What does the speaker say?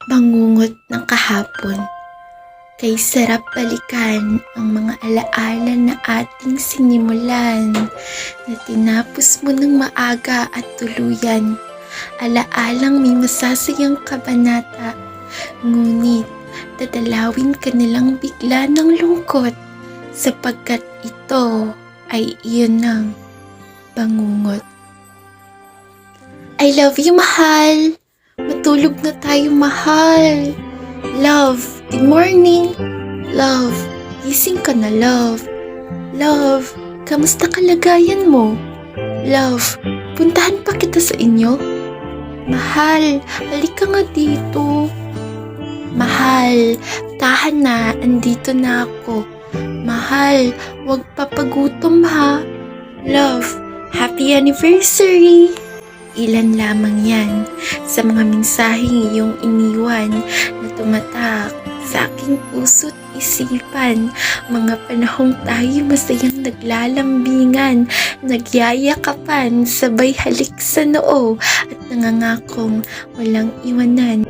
Bangungot ng kahapon. Kay sarap balikan ang mga alaala na ating sinimulan na tinapos mo ng maaga at tuluyan. Alaalang may masasayang kabanata, ngunit dadalawin ka nilang bigla ng lungkot sapagkat ito ay iyon ng bangungot. I love you, mahal. Matulog na tayo, mahal. Love, good morning. Love, gising ka na, love. Love, kamusta kalagayan mo? Love, puntahan pa kita sa inyo? Mahal, halika nga dito. Mahal, tahan na, andito na ako. Mahal, wag papagutom ha. Love, happy anniversary! Ilan lamang yan sa mga mensaheng iyong iniwan na tumatak sa aking puso't isipan. Mga panahong tayo masayang naglalambingan, nagyayakapan, sabay halik sa noo at nangangakong walang iwanan.